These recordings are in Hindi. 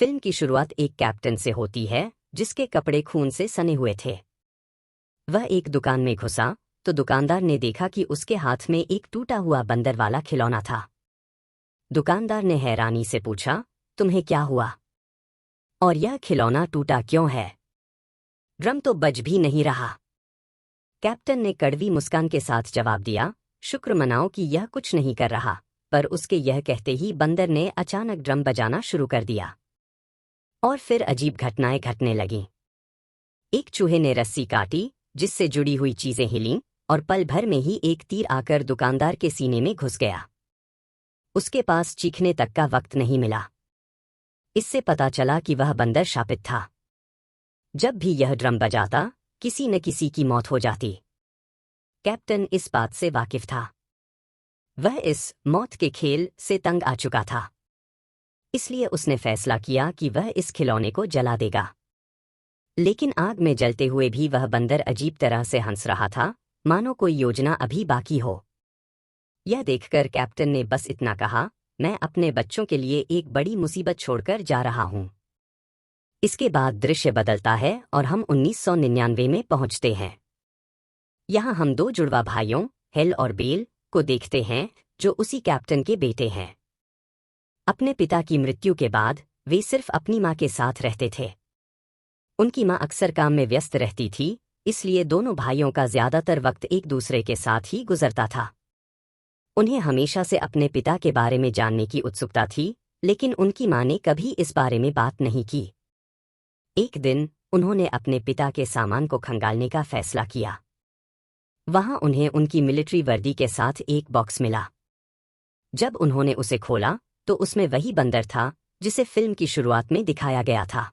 फिल्म की शुरुआत एक कैप्टन से होती है जिसके कपड़े खून से सने हुए थे। वह एक दुकान में घुसा तो दुकानदार ने देखा कि उसके हाथ में एक टूटा हुआ बंदर वाला खिलौना था। दुकानदार ने हैरानी से पूछा, तुम्हें क्या हुआ? और यह खिलौना टूटा क्यों है? ड्रम तो बज भी नहीं रहा। कैप्टन ने कड़वी मुस्कान के साथ जवाब दिया, शुक्र मनाओ कि यह कुछ नहीं कर रहा। पर उसके यह कहते ही बंदर ने अचानक ड्रम बजाना शुरू कर दिया और फिर अजीब घटनाएं घटने लगीं। एक चूहे ने रस्सी काटी जिससे जुड़ी हुई चीजें हिलीं और पल भर में ही एक तीर आकर दुकानदार के सीने में घुस गया। उसके पास चीखने तक का वक्त नहीं मिला। इससे पता चला कि वह बंदर शापित था। जब भी यह ड्रम बजाता किसी न किसी की मौत हो जाती। कैप्टन इस बात से वाकिफ था। वह इस मौत के खेल से तंग आ चुका था। इसलिए उसने फैसला किया कि वह इस खिलौने को जला देगा। लेकिन आग में जलते हुए भी वह बंदर अजीब तरह से हंस रहा था, मानो कोई योजना अभी बाकी हो। यह देखकर कैप्टन ने बस इतना कहा, मैं अपने बच्चों के लिए एक बड़ी मुसीबत छोड़कर जा रहा हूं। इसके बाद दृश्य बदलता है और हम 1999 में पहुंचते हैं। यहां हम दो जुड़वा भाइयों हेल और बेल को देखते हैं जो उसी कैप्टन के बेटे हैं। अपने पिता की मृत्यु के बाद वे सिर्फ अपनी मां के साथ रहते थे। उनकी मां अक्सर काम में व्यस्त रहती थी, इसलिए दोनों भाइयों का ज्यादातर वक्त एक दूसरे के साथ ही गुजरता था। उन्हें हमेशा से अपने पिता के बारे में जानने की उत्सुकता थी, लेकिन उनकी मां ने कभी इस बारे में बात नहीं की। एक दिन उन्होंने अपने पिता के सामान को खंगालने का फैसला किया। वहां उन्हें उनकी मिलिट्री वर्दी के साथ एक बॉक्स मिला। जब उन्होंने उसे खोला तो उसमें वही बंदर था जिसे फिल्म की शुरुआत में दिखाया गया था।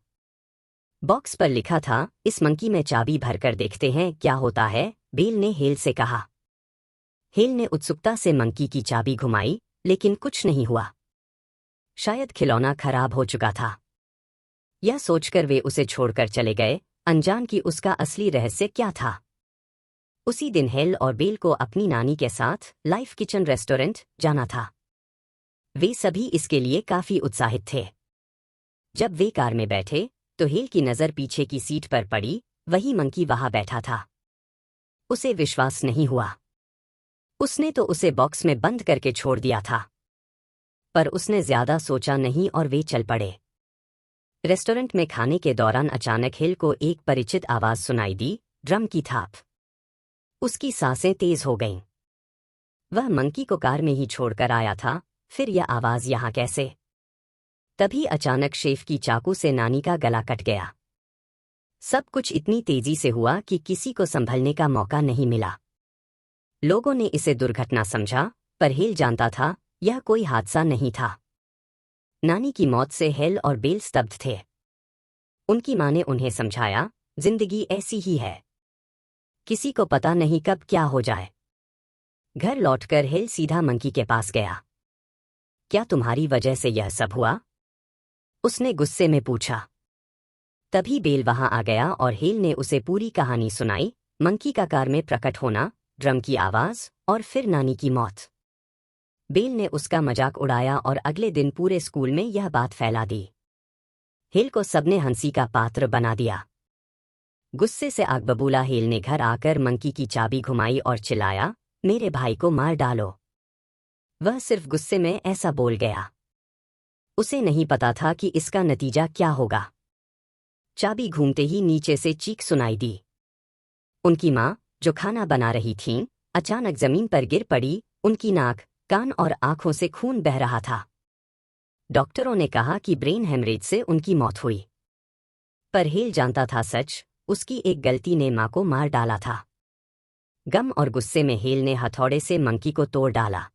बॉक्स पर लिखा था, इस मंकी में चाबी भरकर देखते हैं क्या होता है, बेल ने हेल से कहा। हेल ने उत्सुकता से मंकी की चाबी घुमाई, लेकिन कुछ नहीं हुआ। शायद खिलौना खराब हो चुका था। यह सोचकर वे उसे छोड़कर चले गए, अनजान कि उसका असली रहस्य क्या था। उसी दिन हेल और बेल को अपनी नानी के साथ लाइफ किचन रेस्टोरेंट जाना था। वे सभी इसके लिए काफी उत्साहित थे। जब वे कार में बैठे तो हेल की नजर पीछे की सीट पर पड़ी, वही मंकी वहां बैठा था। उसे विश्वास नहीं हुआ। उसने तो उसे बॉक्स में बंद करके छोड़ दिया था। पर उसने ज्यादा सोचा नहीं और वे चल पड़े। रेस्टोरेंट में खाने के दौरान अचानक हिल को एक परिचित आवाज सुनाई दी, ड्रम की थाप। उसकी सांसें तेज हो गईं। वह मंकी को कार में ही छोड़कर आया था, फिर यह आवाज यहां कैसे? तभी अचानक शेफ की चाकू से नानी का गला कट गया। सब कुछ इतनी तेजी से हुआ कि किसी को संभलने का मौका नहीं मिला। लोगों ने इसे दुर्घटना समझा, पर हेल जानता था यह कोई हादसा नहीं था। नानी की मौत से हेल और बेल स्तब्ध थे। उनकी मां ने उन्हें समझाया, जिंदगी ऐसी ही है, किसी को पता नहीं कब क्या हो जाए। घर लौटकर हेल सीधा मंकी के पास गया। क्या तुम्हारी वजह से यह सब हुआ? उसने गुस्से में पूछा। तभी बेल वहां आ गया और हेल ने उसे पूरी कहानी सुनाई, मंकी का कार में प्रकट होना, ड्रम की आवाज और फिर नानी की मौत। बेल ने उसका मजाक उड़ाया और अगले दिन पूरे स्कूल में यह बात फैला दी। हेल को सबने हंसी का पात्र बना दिया। गुस्से से आग बबूला हेल ने घर आकर मंकी की चाबी घुमाई और चिल्लाया, मेरे भाई को मार डालो। वह सिर्फ गुस्से में ऐसा बोल गया। उसे नहीं पता था कि इसका नतीजा क्या होगा। चाबी घूमते ही नीचे से चीख सुनाई दी। उनकी मां, जो खाना बना रही थीं, अचानक जमीन पर गिर पड़ी। उनकी नाक, कान और आंखों से खून बह रहा था। डॉक्टरों ने कहा कि ब्रेन हेमरेज से उनकी मौत हुई। पर हेल जानता था सच, उसकी एक गलती ने मां को मार डाला था। गम और गुस्से में हेल ने हथौड़े से मंकी को तोड़ डाला।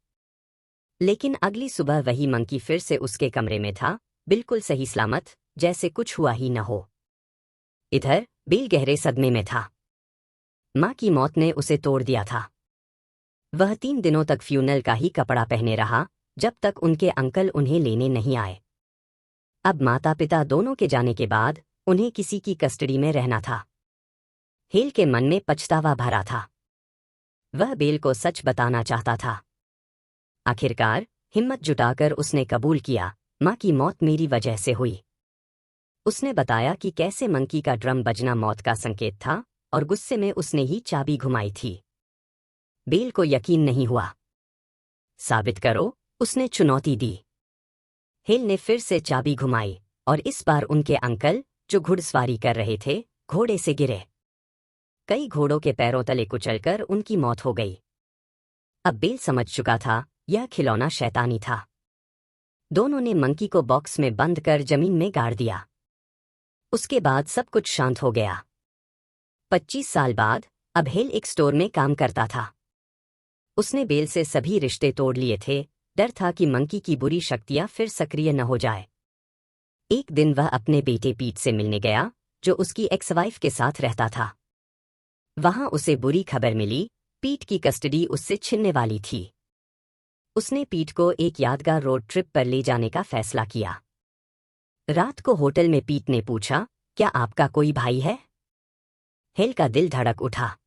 लेकिन अगली सुबह वही मंकी फिर से उसके कमरे में था, बिल्कुल सही सलामत, जैसे कुछ हुआ ही न हो। इधर बेल गहरे सदमे में था। मां की मौत ने उसे तोड़ दिया था। वह 3 दिनों तक फ्यूनल का ही कपड़ा पहने रहा, जब तक उनके अंकल उन्हें लेने नहीं आए। अब माता पिता दोनों के जाने के बाद उन्हें किसी की कस्टडी में रहना था। हेल के मन में पछतावा भरा था। वह बेल को सच बताना चाहता था। आखिरकार हिम्मत जुटाकर उसने कबूल किया, मां की मौत मेरी वजह से हुई। उसने बताया कि कैसे मंकी का ड्रम बजना मौत का संकेत था और गुस्से में उसने ही चाबी घुमाई थी। बेल को यकीन नहीं हुआ। साबित करो, उसने चुनौती दी। हेल ने फिर से चाबी घुमाई और इस बार उनके अंकल, जो घुड़सवारी कर रहे थे, घोड़े से गिरे। कई घोड़ों के पैरों तले कुचलकर उनकी मौत हो गई। अब बेल समझ चुका था यह खिलौना शैतानी था। दोनों ने मंकी को बॉक्स में बंद कर जमीन में गाड़ दिया। उसके बाद सब कुछ शांत हो गया। 25 साल बाद अब हेल एक स्टोर में काम करता था। उसने बेल से सभी रिश्ते तोड़ लिए थे। डर था कि मंकी की बुरी शक्तियां फिर सक्रिय न हो जाए। एक दिन वह अपने बेटे पीट से मिलने गया, जो उसकी एक्स वाइफ के साथ रहता था। वहां उसे बुरी खबर मिली, पीट की कस्टडी उससे छिनने वाली थी। उसने पीट को एक यादगार रोड ट्रिप पर ले जाने का फैसला किया। रात को होटल में पीट ने पूछा, क्या आपका कोई भाई है? हेल का दिल धड़क उठा,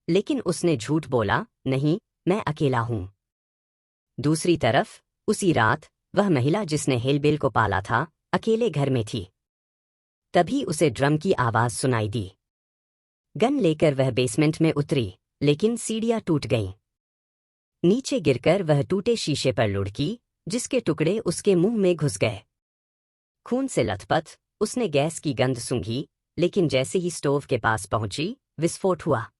लेकिन उसने झूठ बोला, नहीं, मैं अकेला हूं। दूसरी तरफ उसी रात वह महिला जिसने हेलबेल को पाला था, अकेले घर में थी। तभी उसे ड्रम की आवाज सुनाई दी। गन लेकर वह बेसमेंट में उतरी, लेकिन सीढ़ियां टूट गईं। नीचे गिरकर वह टूटे शीशे पर लुढ़की, जिसके टुकड़े उसके मुंह में घुस गए। खून से लथपथ उसने गैस की गंध सूंघी, लेकिन जैसे ही स्टोव के पास पहुंची, विस्फोट हुआ।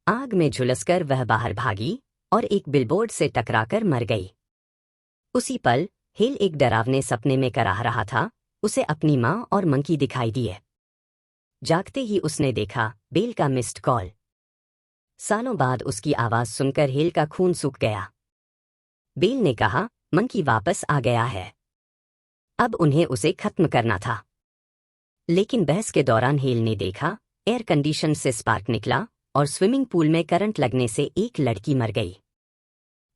आग में झुलसकर वह बाहर भागी और एक बिलबोर्ड से टकराकर मर गई। उसी पल हेल एक डरावने सपने में कराह रहा था। उसे अपनी माँ और मंकी दिखाई दिए। जागते ही उसने देखा बेल का मिस्ड कॉल। सालों बाद उसकी आवाज सुनकर हेल का खून सूख गया। बेल ने कहा, मंकी वापस आ गया है। अब उन्हें उसे खत्म करना था। लेकिन बहस के दौरान हेल ने देखा एयर कंडीशन से स्पार्क निकला और स्विमिंग पूल में करंट लगने से एक लड़की मर गई।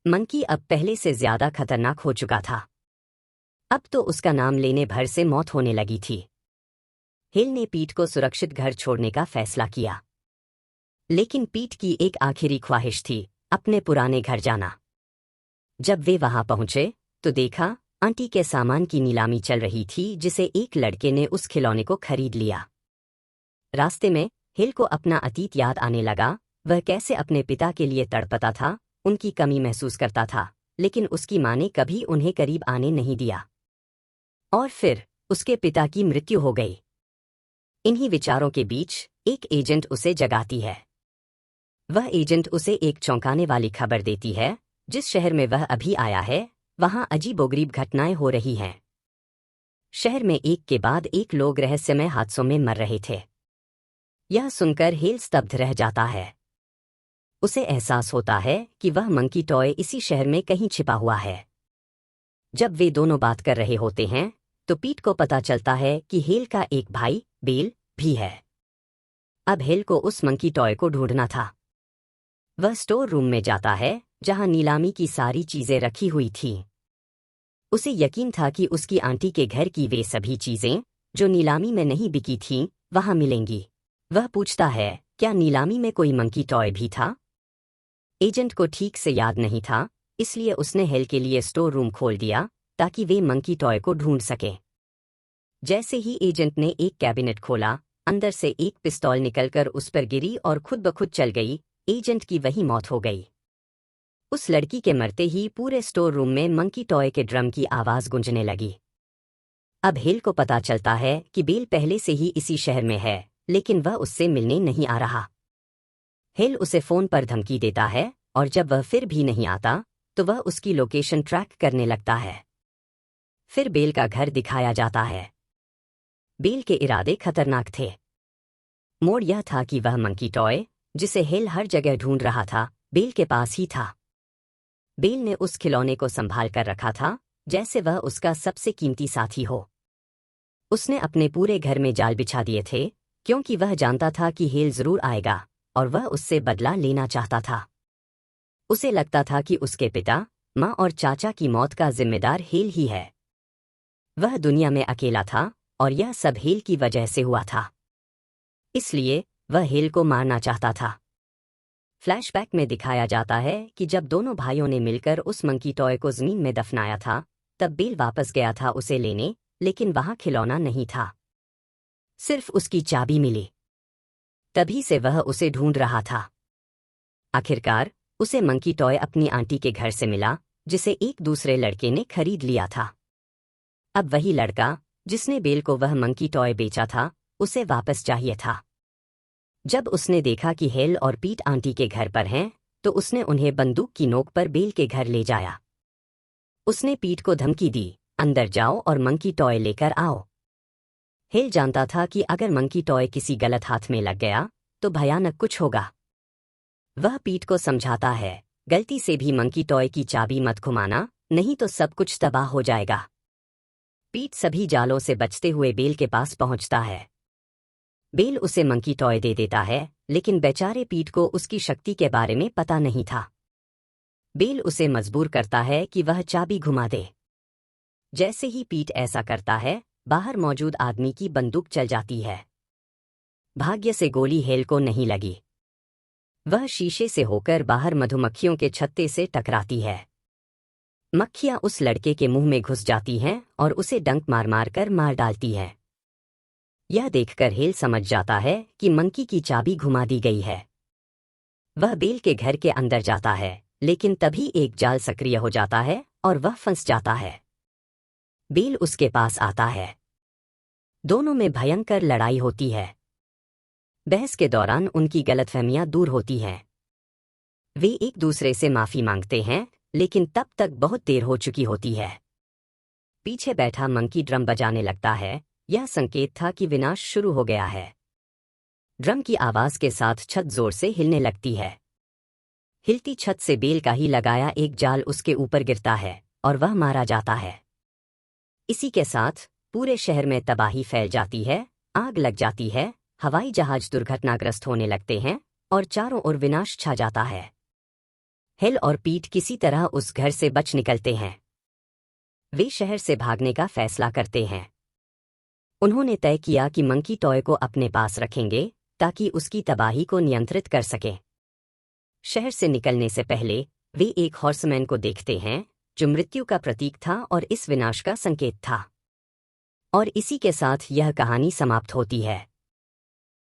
मंकी अब पहले से ज्यादा खतरनाक हो चुका था। अब तो उसका नाम लेने भर से मौत होने लगी थी। हेल ने पीट को सुरक्षित घर छोड़ने का फैसला किया। लेकिन पीट की एक आखिरी ख्वाहिश थी, अपने पुराने घर जाना। जब वे वहां पहुंचे तो देखा आंटी के सामान की नीलामी चल रही थी, जिसे एक लड़के ने उस खिलौने को खरीद लिया। रास्ते में हेल को अपना अतीत याद आने लगा। वह कैसे अपने पिता के लिए तड़पता था, उनकी कमी महसूस करता था, लेकिन उसकी मां ने कभी उन्हें करीब आने नहीं दिया। और फिर उसके पिता की मृत्यु हो गई। इन्हीं विचारों के बीच एक एजेंट उसे जगाती है। वह एजेंट उसे एक चौंकाने वाली खबर देती है, जिस शहर में वह अभी आया है, वहां अजीबोगरीब घटनाएं हो रही हैं। शहर में एक के बाद एक लोग रहस्यमय हादसों में मर रहे थे। यह सुनकर हेल स्तब्ध रह जाता है। उसे एहसास होता है कि वह मंकी टॉय इसी शहर में कहीं छिपा हुआ है। जब वे दोनों बात कर रहे होते हैं तो पीट को पता चलता है कि हेल का एक भाई बेल भी है। अब हेल को उस मंकी टॉय को ढूंढना था। वह स्टोर रूम में जाता है जहां नीलामी की सारी चीजें रखी हुई थीं। उसे यकीन था कि उसकी आंटी के घर की वे सभी चीजें जो नीलामी में नहीं बिकी थीं, वहां मिलेंगी। वह पूछता है, क्या नीलामी में कोई मंकी टॉय भी था? एजेंट को ठीक से याद नहीं था, इसलिए उसने हेल के लिए स्टोर रूम खोल दिया ताकि वे मंकी टॉय को ढूंढ सकें। जैसे ही एजेंट ने एक कैबिनेट खोला, अंदर से एक पिस्तौल निकलकर उस पर गिरी और खुद ब खुद चल गई। एजेंट की वही मौत हो गई। उस लड़की के मरते ही पूरे स्टोर रूम में मंकी टॉय के ड्रम की आवाज गूंजने लगी। अब हेल को पता चलता है कि बेल पहले से ही इसी शहर में है, लेकिन वह उससे मिलने नहीं आ रहा। हेल उसे फोन पर धमकी देता है और जब वह फिर भी नहीं आता तो वह उसकी लोकेशन ट्रैक करने लगता है। फिर बेल का घर दिखाया जाता है। बेल के इरादे खतरनाक थे। मोड़ यह था कि वह मंकी टॉय, जिसे हेल हर जगह ढूंढ रहा था, बेल के पास ही था। बेल ने उस खिलौने को संभाल कर रखा था जैसे वह उसका सबसे कीमती साथी हो। उसने अपने पूरे घर में जाल बिछा दिए थे, क्योंकि वह जानता था कि हेल जरूर आएगा और वह उससे बदला लेना चाहता था। उसे लगता था कि उसके पिता, माँ और चाचा की मौत का जिम्मेदार हेल ही है। वह दुनिया में अकेला था और यह सब हेल की वजह से हुआ था। इसलिए वह हेल को मारना चाहता था। फ्लैशबैक में दिखाया जाता है कि जब दोनों भाइयों ने मिलकर उस मंकी टॉय को जमीन में दफनाया था, तब बेल वापस गया था उसे लेने, लेकिन वहां खिलौना नहीं था। सिर्फ उसकी चाबी मिली। तभी से वह उसे ढूंढ रहा था। आखिरकार उसे मंकी टॉय अपनी आंटी के घर से मिला, जिसे एक दूसरे लड़के ने खरीद लिया था। अब वही लड़का जिसने बेल को वह मंकी टॉय बेचा था, उसे वापस चाहिए था। जब उसने देखा कि हेल और पीट आंटी के घर पर हैं, तो उसने उन्हें बंदूक की नोक पर बेल के घर ले जाया। उसने पीट को धमकी दी, अंदर जाओ और मंकी टॉय लेकर आओ। हेल जानता था कि अगर मंकी टॉय किसी गलत हाथ में लग गया तो भयानक कुछ होगा। वह पीट को समझाता है, गलती से भी मंकी टॉय की चाबी मत घुमाना, नहीं तो सब कुछ तबाह हो जाएगा। पीट सभी जालों से बचते हुए बेल के पास पहुंचता है। बेल उसे मंकी टॉय दे देता है, लेकिन बेचारे पीट को उसकी शक्ति के बारे में पता नहीं था। बेल उसे मजबूर करता है कि वह चाबी घुमा दे। जैसे ही पीट ऐसा करता है, बाहर मौजूद आदमी की बंदूक चल जाती है। भाग्य से गोली हेल को नहीं लगी। वह शीशे से होकर बाहर मधुमक्खियों के छत्ते से टकराती है। मक्खियां उस लड़के के मुंह में घुस जाती हैं और उसे डंक मार मार कर मार डालती हैं। यह देखकर हेल समझ जाता है कि मंकी की चाबी घुमा दी गई है। वह बेल के घर के अंदर जाता है, लेकिन तभी एक जाल सक्रिय हो जाता है और वह फंस जाता है। बेल उसके पास आता है। दोनों में भयंकर लड़ाई होती है। बहस के दौरान उनकी गलतफहमियां दूर होती हैं। वे एक दूसरे से माफी मांगते हैं, लेकिन तब तक बहुत देर हो चुकी होती है। पीछे बैठा मंकी ड्रम बजाने लगता है। यह संकेत था कि विनाश शुरू हो गया है। ड्रम की आवाज के साथ छत जोर से हिलने लगती है। हिलती छत से बेल का ही लगाया एक जाल उसके ऊपर गिरता है और वह मारा जाता है। इसी के साथ पूरे शहर में तबाही फैल जाती है। आग लग जाती है, हवाई जहाज दुर्घटनाग्रस्त होने लगते हैं और चारों ओर विनाश छा जाता है। हेल और पीट किसी तरह उस घर से बच निकलते हैं। वे शहर से भागने का फैसला करते हैं। उन्होंने तय किया कि मंकी टॉय को अपने पास रखेंगे ताकि उसकी तबाही को नियंत्रित कर सकें। शहर से निकलने से पहले वे एक हॉर्समैन को देखते हैं, जो मृत्यु का प्रतीक था और इस विनाश का संकेत था। और इसी के साथ यह कहानी समाप्त होती है।